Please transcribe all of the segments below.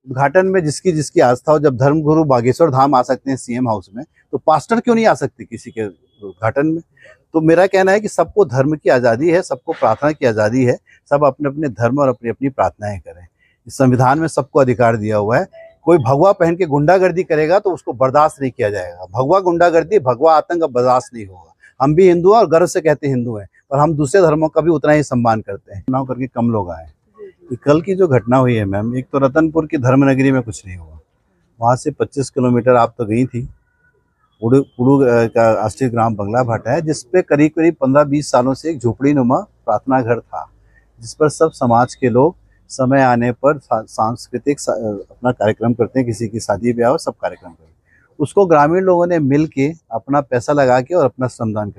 उद्घाटन में जिसकी जिसकी आस्था हो, जब धर्मगुरु बागेश्वर धाम आ सकते हैं सीएम हाउस में, तो पास्टर क्यों नहीं आ सकते किसी के उद्घाटन में? तो मेरा कहना है कि सबको धर्म की आज़ादी है, सबको प्रार्थना की आज़ादी है, सब अपने अपने धर्म और अपनी अपनी प्रार्थनाएं करें। इस संविधान में सबको अधिकार दिया हुआ है। कोई भगवा पहन के गुंडागर्दी करेगा तो उसको बर्दाश्त नहीं किया जाएगा। भगवा गुंडागर्दी, भगवा आतंक अब बर्दाश्त नहीं होगा। हम भी हिंदू हैं और गर्व से कहते हैं हिंदू हैं, और हम दूसरे धर्मों का भी उतना ही सम्मान करते हैं। चुनाव करके कम लोग आए। कल की जो घटना हुई है मैम, एक तो रतनपुर की धर्मनगरी में कुछ नहीं हुआ, वहाँ से 25 किलोमीटर आप तो गई थी, पुड़ू का राष्ट्रीय ग्राम बंगला भाटा है, जिसपे करीब करीब 15-20 सालों से एक झोपड़ी नुमा प्रार्थना घर था, जिस पर सब समाज के लोग समय आने पर सांस्कृतिक अपना कार्यक्रम करते हैं, किसी की शादी ब्याह हो, सब कार्यक्रम करते हैं। उसको ग्रामीण लोगों ने मिल के अपना पैसा लगा के और अपना श्रमदान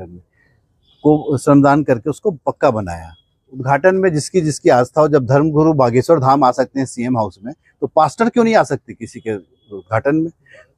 करके उसको पक्का बनाया। उद्घाटन में जिसकी जिसकी आस्था हो, जब धर्मगुरु बागेश्वर धाम आ सकते हैं सीएम हाउस में, तो पास्टर क्यों नहीं आ सकते किसी के उद्घाटन में?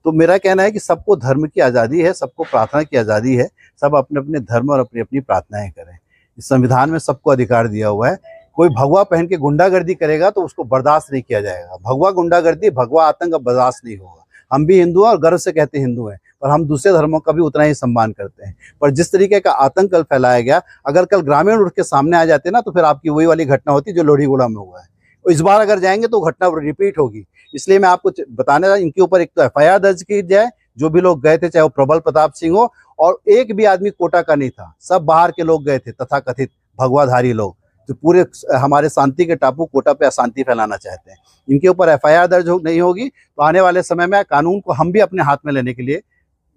तो मेरा कहना है कि सबको धर्म की आज़ादी है, सबको प्रार्थना की आज़ादी है, सब अपने अपने धर्म और अपनी अपनी प्रार्थनाएं करें। इस संविधान में सबको अधिकार दिया हुआ है। कोई भगवा पहन के गुंडागर्दी करेगा तो उसको बर्दाश्त नहीं किया जाएगा। भगवा गुंडागर्दी, भगवा आतंक अब बर्दाश्त नहीं होगा। हम भी हिंदू हैं और गर्व से कहते हैं हिंदू हैं, और हम दूसरे धर्मों का भी उतना ही सम्मान करते हैं। पर जिस तरीके का आतंक कल फैलाया गया, अगर कल ग्रामीण उठ के सामने आ जाते ना, तो फिर आपकी वही वाली घटना होती जो लोहड़ीगुड़ा में हुआ है। इस बार अगर जाएंगे तो घटना रिपीट होगी। इसलिए मैं आपको बताने इनके ऊपर एक तो एफआईआर दर्ज की जाए, जो भी लोग गए थे, चाहे वो प्रबल प्रताप सिंह हो, और एक भी आदमी कोटा का नहीं था, सब बाहर के लोग गए थे, तथाकथित भगवाधारी लोग जो पूरे हमारे शांति के टापू कोटा पे अशांति फैलाना चाहते हैं। इनके ऊपर एफआईआर दर्ज नहीं होगी तो आने वाले समय में कानून को हम भी अपने हाथ में लेने के लिए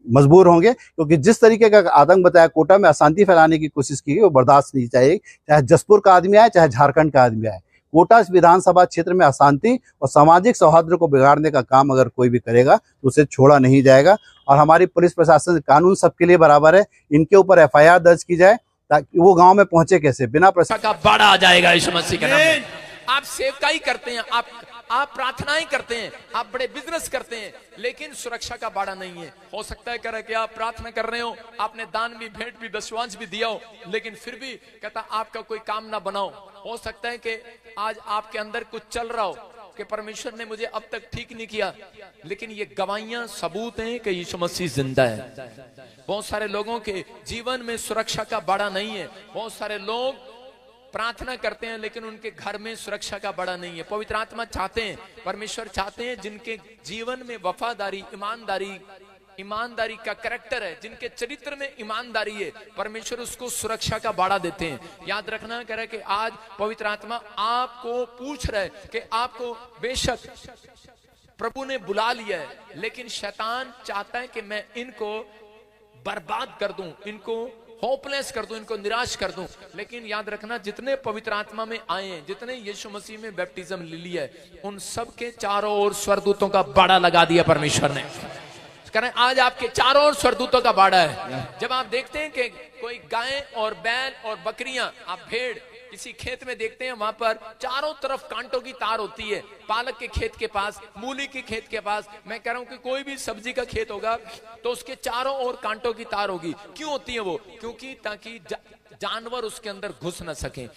मजबूर होंगे, क्योंकि जिस तरीके का आतंक बताया, कोटा में अशांति फैलाने की कोशिश की गई, वो बर्दाश्त नहीं चाहिए। चाहे जसपुर का आदमी आए, चाहे झारखंड का आदमी आए, कोटा विधानसभा क्षेत्र में अशांति और सामाजिक सौहार्द को बिगाड़ने का काम अगर कोई भी करेगा तो उसे छोड़ा नहीं जाएगा। और हमारी पुलिस प्रशासन, कानून सबके लिए बराबर है। इनके ऊपर एफआईआर दर्ज की जाए ताकि वो गांव में पहुंचे कैसे, बिना प्रशासन का बाड़ा आ जाएगा इस मसीह के नाम में। आप सेवकाई करते हैं, आप प्रार्थनाएं करते हैं, आप बड़े बिजनेस करते हैं, लेकिन सुरक्षा का बाड़ा नहीं है। हो सकता है कह रहे कि आप प्रार्थना कर रहे हो, आपने दान भी, भेंट भी, दशवांश भी दिया हो, लेकिन फिर भी कहता आपका कोई काम ना बनाओ। हो सकता है कि आज आपके अंदर कुछ चल रहा हो कि परमेश्वर ने मुझे अब तक ठीक नहीं किया, लेकिन ये गवाहियां, सबूत हैं कि यीशु मसीह जिंदा है। बहुत सारे लोगों के जीवन में सुरक्षा का बाड़ा नहीं है। बहुत सारे लोग प्रार्थना करते हैं लेकिन उनके घर में सुरक्षा का बड़ा नहीं है। पवित्र आत्मा चाहते हैं, परमेश्वर चाहते हैं, जिनके जीवन में वफादारी, ईमानदारी का कैरेक्टर है, जिनके चरित्र में ईमानदारी है, परमेश्वर उसको सुरक्षा का बाड़ा देते हैं। याद रखना कह रहे कि आज पवित्र आत्मा आपको पूछ रहे कि आपको बेशक प्रभु ने बुला लिया है, लेकिन शैतान चाहता है कि मैं इनको बर्बाद कर दूं, इनको होपलेस कर दूं, इनको निराश कर दूं। लेकिन याद रखना, जितने पवित्र आत्मा में आए हैं, जितने यीशु मसीह में बैप्टिज्म ले लिया है, उन सब के चारों ओर स्वर्गदूतों का बाड़ा लगा दिया परमेश्वर ने। करें आज आपके चारों ओर स्वर्गदूतों का बाड़ा है। जब आप देखते हैं कि कोई गाय और बैल और बकरियां, आप भेड़ किसी खेत में देखते हैं, वहां पर चारों तरफ कांटों की तार होती है। पालक के खेत के पास, मूली के खेत के पास, मैं कह रहा हूं कि कोई भी सब्जी का खेत होगा तो उसके चारों ओर कांटों की तार होगी। क्यों होती है वो? क्योंकि ताकि जानवर उसके अंदर घुस न सके।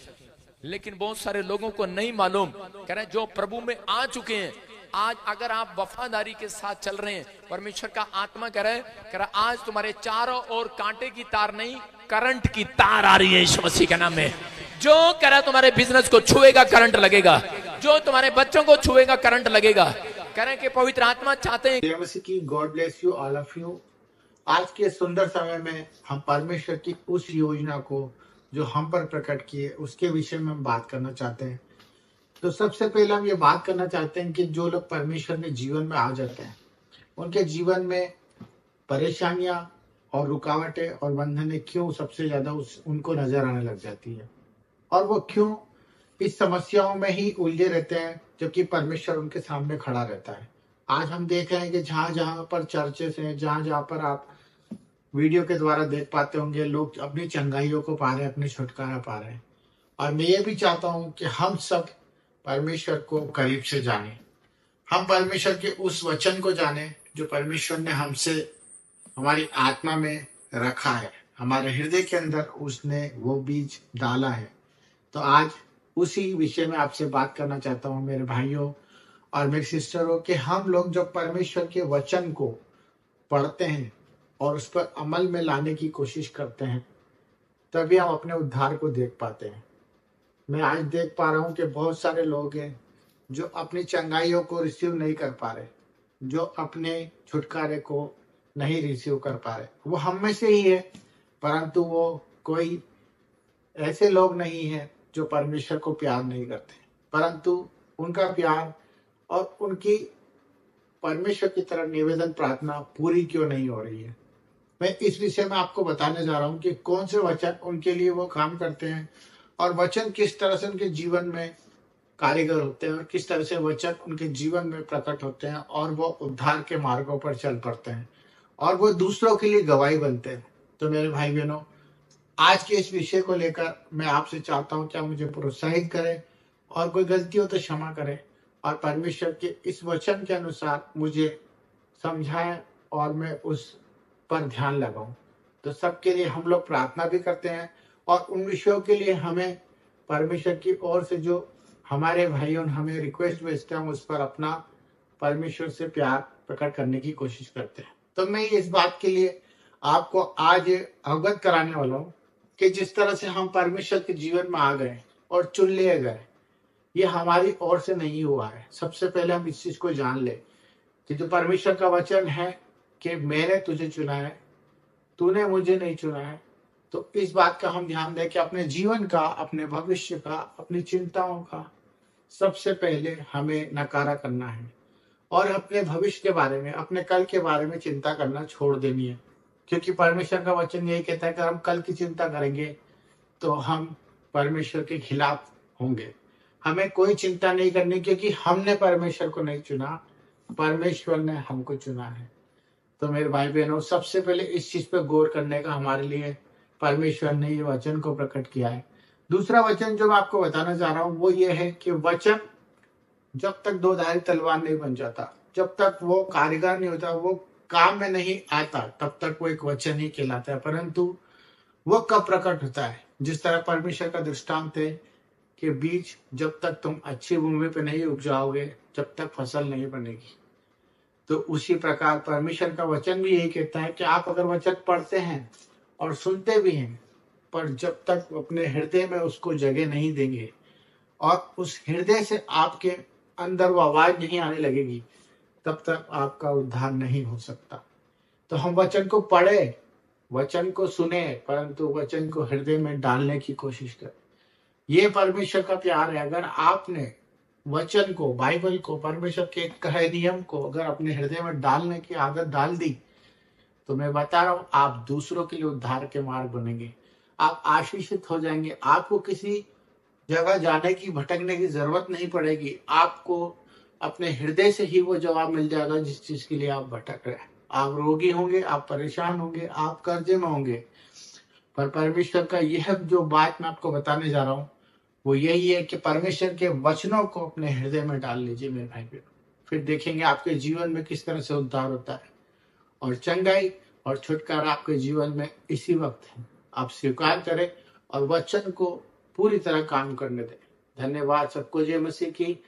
लेकिन बहुत सारे लोगों को नहीं मालूम, कह रहे जो प्रभु में आ चुके हैं, आज अगर आप वफादारी के साथ चल रहे हैं, परमेश्वर का आत्मा कह रहा आज तुम्हारे चारों ओर कांटे की तार नहीं, करंट की तार आ रही है यीशु मसीह के नाम में। जो कह रहा तुम्हारे बिजनेस को छुएगा करंट लगेगा, जो तुम्हारे बच्चों को छुएगा करंट लगेगा। कह रहे हैं कि पवित्र आत्मा चाहते हैं। God bless you all of you. आज के सुंदर समय में हम परमेश्वर की उस योजना को जो हम पर प्रकट किए, उसके विषय में हम बात करना चाहते हैं। तो सबसे पहले हम ये बात करना चाहते हैं कि जो लोग परमेश्वर के जीवन में आ जाते हैं, उनके जीवन में परेशानियां और रुकावटें और बंधनें क्यों सबसे ज्यादा उनको नजर आने लग जाती है, और वो क्यों इस समस्याओं में ही उलझे रहते हैं, जबकि परमेश्वर उनके सामने खड़ा रहता है। आज हम देख रहे हैं कि जहां जहां पर चर्चेस हैं, जहां जहां पर आप वीडियो के द्वारा देख पाते होंगे, लोग अपनी चंगाइयों को पा रहे हैं, अपनी छुटकारा पा रहे हैं। और मैं ये भी चाहता हूं कि हम सब परमेश्वर को करीब से जाने, हम परमेश्वर के उस वचन को जाने जो परमेश्वर ने हमसे, हमारी आत्मा में रखा है, हमारे हृदय के अंदर उसने वो बीज डाला है। तो आज उसी विषय में आपसे बात करना चाहता हूँ मेरे भाइयों और मेरी सिस्टरों कि हम लोग जब परमेश्वर के वचन को पढ़ते हैं और उस पर अमल में लाने की कोशिश करते हैं, तभी हम अपने उद्धार को देख पाते हैं। मैं आज देख पा रहा हूँ कि बहुत सारे लोग हैं जो अपनी चंगाइयों को रिसीव नहीं कर पा रहे, जो अपने छुटकारे को नहीं रिसीव कर पा रहे। वो हम में से ही है, परंतु वो कोई ऐसे लोग नहीं है जो परमेश्वर को प्यार नहीं करते, परंतु उनका प्यार और उनकी परमेश्वर की तरफ निवेदन प्रार्थना पूरी क्यों नहीं हो रही है। मैं इस विषय में आपको बताने जा रहा हूँ कि कौन से वचन उनके लिए वो काम करते हैं और वचन किस तरह से उनके जीवन में कारीगर होते हैं और किस तरह से वचन उनके जीवन में प्रकट होते हैं और वो उद्धार के मार्गों पर चल पड़ते हैं और वो दूसरों के लिए गवाही बनते हैं। तो मेरे भाई बहनों, आज के इस विषय को लेकर मैं आपसे चाहता हूं कि आप मुझे प्रोत्साहित करें और कोई गलती हो तो क्षमा करें और परमेश्वर के इस वचन के अनुसार मुझे समझाएं और मैं उस पर ध्यान लगाऊं। तो सबके लिए हम लोग प्रार्थना भी करते हैं और उन विषयों के लिए हमें परमेश्वर की ओर से जो हमारे भाइयों हमें रिक्वेस्ट भेजते हैं उस पर अपना परमेश्वर से प्यार प्रकट करने की कोशिश करते हैं। तो मैं इस बात के लिए आपको आज अवगत कराने वाला हूँ कि जिस तरह से हम परमेश्वर के जीवन में आ गए और चुन लिए गए, ये हमारी ओर से नहीं हुआ है। सबसे पहले हम इस चीज को जान ले कि जो परमेश्वर का वचन है कि मैंने तुझे चुना है, तूने मुझे नहीं चुना है। तो इस बात का हम ध्यान दें कि अपने जीवन का, अपने भविष्य का, अपनी चिंताओं का सबसे पहले हमें नकारा करना है और अपने भविष्य के बारे में, अपने कल के बारे में चिंता करना छोड़ देनी है। क्योंकि परमेश्वर का वचन यही कहता है कि हम कल की चिंता करेंगे तो हम परमेश्वर के खिलाफ होंगे। हमें कोई चिंता नहीं करनी क्योंकि हमने परमेश्वर को नहीं चुना, परमेश्वर ने हमको चुना है। तो मेरे भाई बहनों, सबसे पहले इस चीज पे गौर करने का हमारे लिए परमेश्वर ने ये वचन को प्रकट किया है। दूसरा वचन जो मैं आपको बताना चाह रहा हूँ वो ये है कि वचन जब तक दो धारी तलवार नहीं बन जाता, जब तक वो कारीगर नहीं होता, वो काम में नहीं आता, तब तक वो एक वचन ही कहलाता है। परंतु वो कब प्रकट होता है? जिस तरह परमेश्वर का दृष्टांत है कि बीज जब तक तुम अच्छी भूमि पे नहीं उपजाओगे, जब तक फसल नहीं बनेगी। तो उसी प्रकार परमेश्वर का वचन भी यही कहता है कि आप अगर वचन पढ़ते हैं और सुनते भी हैं, पर जब तक अपने हृदय में उसको जगह नहीं देंगे और उस हृदय से आपके अंदर वो आवाज नहीं आने लगेगी, तब तक आपका उद्धार नहीं हो सकता। तो हम वचन को पढ़े, वचन को सुने, परंतु वचन को हृदय में डालने की कोशिश करें। ये परमेश्वर का प्यार है। अगर आपने वचन को, बाइबल को, परमेश्वर के कहे नियम को अगर अपने हृदय में डालने की आदत डाल दी, तो मैं बता रहा हूं आप दूसरों के लिए उद्धार के मार्ग बनेंगे, आप आशीषित हो जाएंगे। आपको किसी जगह जाने की, भटकने की जरूरत नहीं पड़ेगी। आपको अपने हृदय से ही वो जवाब मिल जाएगा जिस चीज के लिए आप भटक रहे हैं। आप रोगी होंगे, आप परेशान होंगे, आप कर्जे में होंगे, पर परमेश्वर का यह जो बात मैं आपको बताने जा रहा हूँ वो यही है कि परमेश्वर के वचनों को अपने हृदय में डाल लीजिए मेरे भाई बहनों। फिर देखेंगे आपके जीवन में किस तरह से उद्धार होता है और चंगाई और छुटकारा आपके जीवन में इसी वक्त है। आप स्वीकार करें और वचन को पूरी तरह काम करने दें। धन्यवाद। सबको जय मसीह की।